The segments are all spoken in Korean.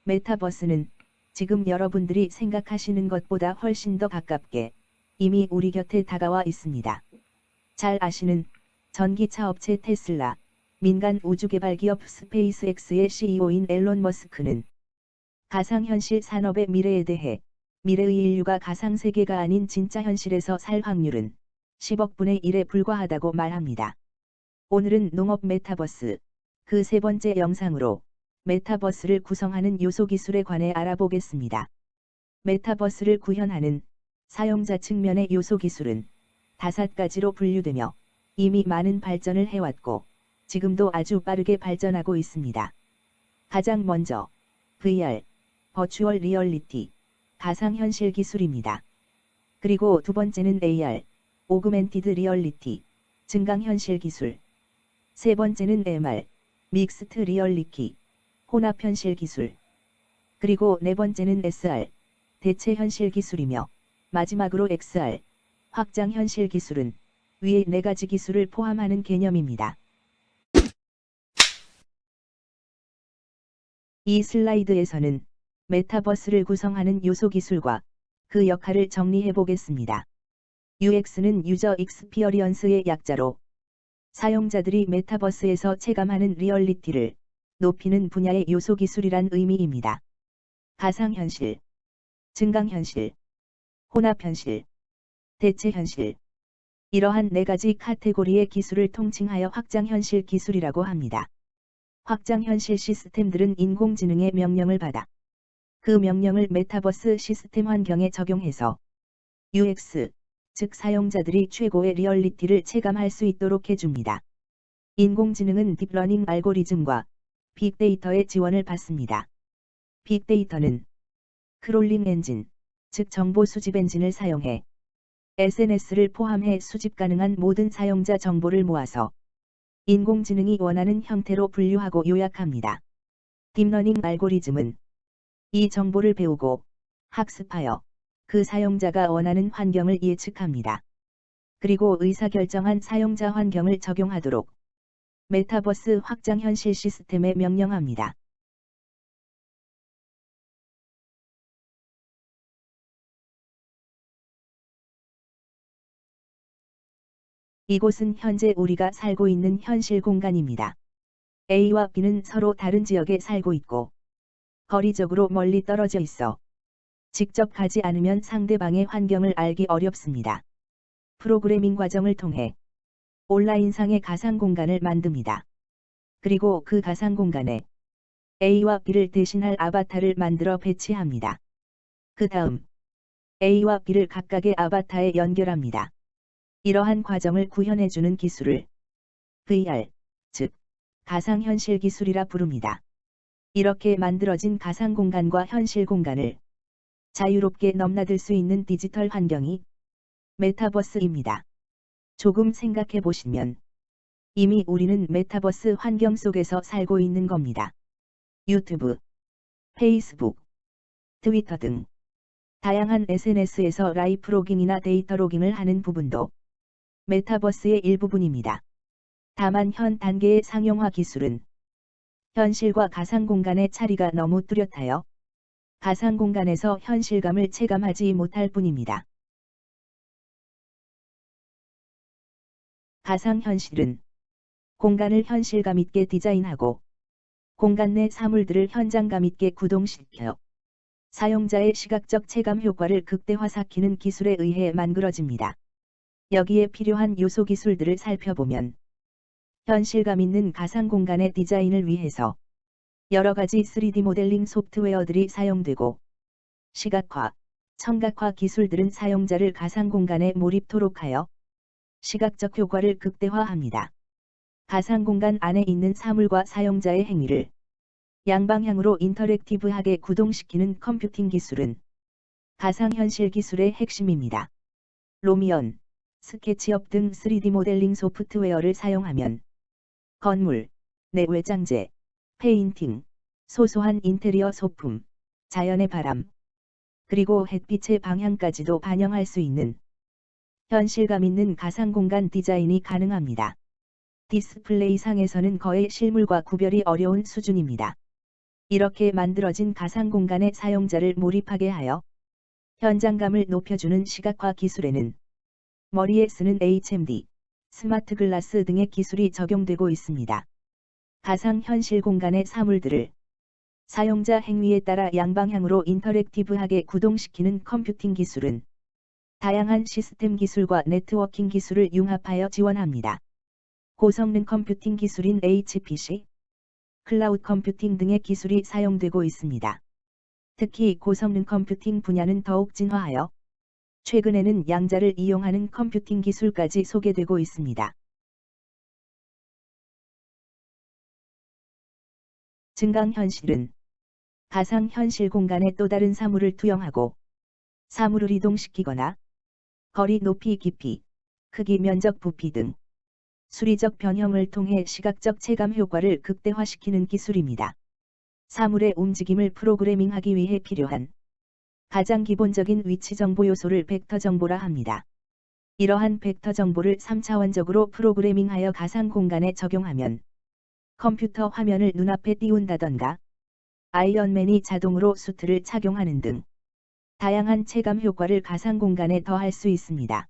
메타버스는 지금 여러분들이 생각하시는 것보다 훨씬 더 가깝게 이미 우리 곁에 다가와 있습니다. 잘 아시는 전기차 업체 테슬라, 민간 우주개발 기업 스페이스X의 CEO인 앨런 머스크는 가상현실 산업의 미래에 대해 미래의 인류가 가상세계가 아닌 진짜 현실에서 살 확률은 10억 분의 1에 불과하다고 말합니다. 오늘은 농업 메타버스, 그 세 번째 영상으로 메타버스를 구성하는 요소 기술에 관해 알아보겠습니다. 메타버스를 구현하는 사용자 측면의 요소 기술은 5가지로 분류되며 이미 많은 발전을 해왔고 지금도 아주 빠르게 발전하고 있습니다. 가장 먼저 VR, 버추얼 리얼리티, 가상현실 기술입니다. 그리고 두 번째는 AR, 오그멘티드 리얼리티, 증강현실 기술. 세 번째는 MR, 믹스트 리얼리티, 혼합현실 기술. 그리고 네 번째는 SR, 대체현실 기술이며 마지막으로 XR, 확장현실 기술은 위의 4가지 기술을 포함하는 개념입니다. 이 슬라이드에서는 메타버스를 구성하는 요소 기술과 그 역할을 정리해 보겠습니다. UX는 유저 익스피어리언스의 약자로 사용자들이 메타버스에서 체감하는 리얼리티를 높이는 분야의 요소 기술이란 의미입니다. 가상현실, 증강현실, 혼합현실, 대체현실. 이러한 4가지 카테고리의 기술을 통칭하여 확장현실 기술이라고 합니다. 확장현실 시스템들은 인공지능의 명령을 받아 그 명령을 메타버스 시스템 환경에 적용해서 UX, 즉 사용자들이 최고의 리얼리티를 체감할 수 있도록 해줍니다. 인공지능은 딥러닝 알고리즘과 빅데이터의 지원을 받습니다. 빅데이터는 크롤링 엔진, 즉 정보 수집 엔진을 사용해 SNS를 포함해 수집 가능한 모든 사용자 정보를 모아서 인공지능이 원하는 형태로 분류하고 요약합니다. 딥러닝 알고리즘은 이 정보를 배우고 학습하여 그 사용자가 원하는 환경을 예측합니다. 그리고 의사결정한 사용자 환경을 적용하도록 메타버스 확장현실 시스템에 명령합니다. 이곳은 현재 우리가 살고 있는 현실 공간입니다. A와 B는 서로 다른 지역에 살고 있고 거리적으로 멀리 떨어져 있어 직접 가지 않으면 상대방의 환경을 알기 어렵습니다. 프로그래밍 과정을 통해 온라인상의 가상 공간을 만듭니다. 그리고 그 가상 공간에 A와 B를 대신할 아바타를 만들어 배치합니다. 그 다음 A와 B를 각각의 아바타에 연결합니다. 이러한 과정을 구현해주는 기술을 VR, 즉 가상현실 기술이라 부릅니다. 이렇게 만들어진 가상 공간과 현실 공간을 자유롭게 넘나들 수 있는 디지털 환경이 메타버스입니다. 조금 생각해 보시면 이미 우리는 메타버스 환경 속에서 살고 있는 겁니다. 유튜브, 페이스북, 트위터 등 다양한 SNS에서 라이프 로깅이나 데이터 로깅을 하는 부분도 메타버스의 일부분입니다. 다만 현 단계의 상용화 기술은 현실과 가상 공간의 차이가 너무 뚜렷하여 가상 공간에서 현실감을 체감하지 못할 뿐입니다. 가상 현실은 공간을 현실감 있게 디자인하고 공간 내 사물들을 현장감 있게 구동시켜 사용자의 시각적 체감 효과를 극대화시키는 기술에 의해 만들어집니다. 여기에 필요한 요소 기술들을 살펴보면 현실감 있는 가상 공간의 디자인을 위해서 여러 가지 3D 모델링 소프트웨어들이 사용되고 시각화, 청각화 기술들은 사용자를 가상 공간에 몰입토록 하여 시각적 효과를 극대화합니다. 가상 공간 안에 있는 사물과 사용자의 행위를 양방향으로 인터랙티브하게 구동시키는 컴퓨팅 기술은 가상현실 기술의 핵심입니다. 로미언, 스케치업 등 3D 모델링 소프트웨어를 사용하면 건물, 내외장재, 페인팅, 소소한 인테리어 소품, 자연의 바람, 그리고 햇빛의 방향까지도 반영할 수 있는 현실감 있는 가상 공간 디자인이 가능합니다. 디스플레이상에서는 거의 실물과 구별이 어려운 수준입니다. 이렇게 만들어진 가상 공간에 사용자를 몰입하게 하여 현장감을 높여주는 시각화 기술에는 머리에 쓰는 HMD, 스마트 글라스 등의 기술이 적용되고 있습니다. 가상 현실 공간의 사물들을 사용자 행위에 따라 양방향으로 인터랙티브하게 구동시키는 컴퓨팅 기술은 다양한 시스템 기술과 네트워킹 기술을 융합하여 지원합니다. 고성능 컴퓨팅 기술인 HPC, 클라우드 컴퓨팅 등의 기술이 사용되고 있습니다. 특히 고성능 컴퓨팅 분야는 더욱 진화하여 최근에는 양자를 이용하는 컴퓨팅 기술까지 소개되고 있습니다. 증강현실은 가상현실 공간에 또 다른 사물을 투영하고 사물을 이동시키거나 거리, 높이, 깊이, 크기, 면적, 부피 등 수리적 변형을 통해 시각적 체감 효과를 극대화시키는 기술입니다. 사물의 움직임을 프로그래밍하기 위해 필요한 가장 기본적인 위치 정보 요소를 벡터 정보라 합니다. 이러한 벡터 정보를 3차원적으로 프로그래밍하여 가상 공간에 적용하면 컴퓨터 화면을 눈앞에 띄운다던가 아이언맨이 자동으로 수트를 착용하는 등 다양한 체감 효과를 가상 공간에 더할 수 있습니다.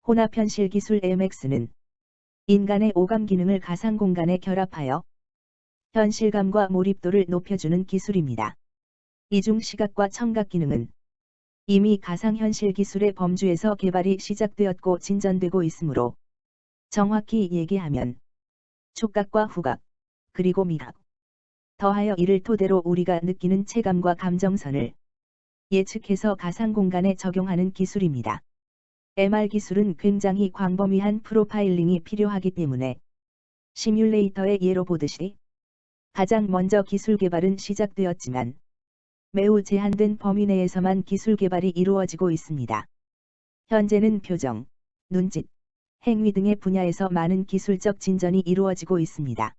혼합현실 기술 MX는 인간의 오감 기능을 가상 공간에 결합하여 현실감과 몰입도를 높여주는 기술입니다. 이중 시각과 청각 기능은 이미 가상현실 기술의 범주에서 개발이 시작되었고 진전되고 있으므로 정확히 얘기하면 촉각과 후각, 그리고 미각, 더하여 이를 토대로 우리가 느끼는 체감과 감정선을 예측해서 가상 공간에 적용하는 기술입니다. MR 기술은 굉장히 광범위한 프로파일링이 필요하기 때문에 시뮬레이터의 예로 보듯이 가장 먼저 기술 개발은 시작되었지만 매우 제한된 범위 내에서만 기술 개발이 이루어지고 있습니다. 현재는 표정, 눈짓, 행위 등의 분야에서 많은 기술적 진전이 이루어지고 있습니다.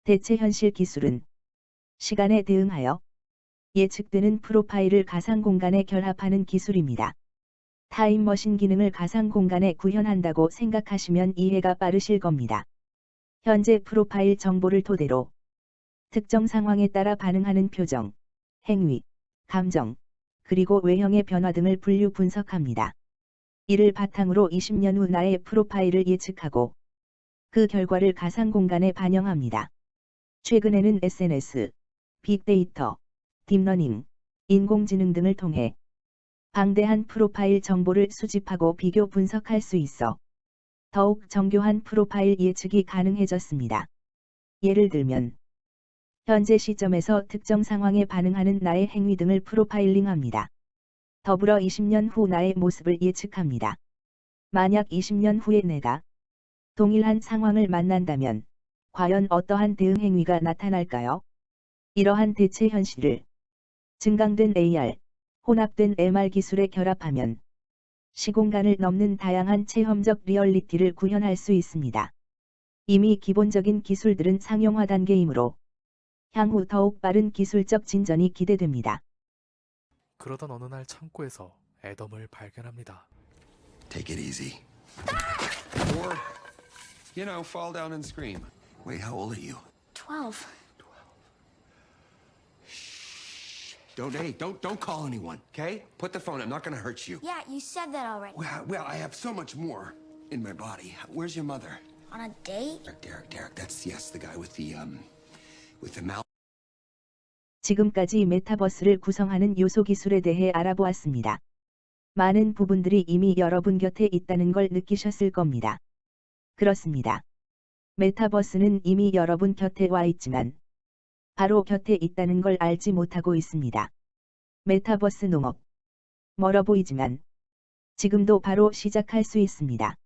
대체현실 기술은 시간에 대응하여 예측되는 프로파일을 가상 공간에 결합하는 기술입니다. 타임머신 기능을 가상 공간에 구현한다고 생각하시면 이해가 빠르실 겁니다. 현재 프로파일 정보를 토대로 특정 상황에 따라 반응하는 표정, 행위, 감정, 그리고 외형의 변화 등을 분류 분석합니다. 이를 바탕으로 20년 후 나의 프로파일을 예측하고 그 결과를 가상 공간에 반영합니다. 최근에는 SNS, 빅데이터, 딥러닝, 인공지능 등을 통해 방대한 프로파일 정보를 수집하고 비교 분석할 수 있어 더욱 정교한 프로파일 예측이 가능해졌습니다. 예를 들면 현재 시점에서 특정 상황에 반응하는 나의 행위 등을 프로파일링합니다. 더불어 20년 후 나의 모습을 예측합니다. 만약 20년 후에 내가 동일한 상황을 만난다면 과연 어떠한 대응 행위가 나타날까요? 이러한 대체 현실을 증강된 AR, 혼합된 MR 기술에 결합하면 시공간을 넘는 다양한 체험적 리얼리티를 구현할 수 있습니다. 이미 기본적인 기술들은 상용화 단계이므로 향후 더욱 빠른 기술적 진전이 기대됩니다. 그러던 어느 날 창고에서 애덤을 발견합니다. Take it easy. Or, fall down and scream. Wait, how old are you? 12. Don't call anyone, okay? Put the phone. I'm not gonna hurt you. Yeah, you said that already. Well, I have so much more in my body. Where's your mother? On a date? Derek. That's the guy with the mouth. 지금까지 메타버스를 구성하는 요소 기술에 대해 알아보았습니다. 많은 부분들이 이미 여러분 곁에 있다는 걸 느끼셨을 겁니다. 그렇습니다. 메타버스는 이미 여러분 곁에 와 있지만 바로 곁에 있다는 걸 알지 못하고 있습니다. 메타버스 농업. 멀어 보이지만 지금도 바로 시작할 수 있습니다.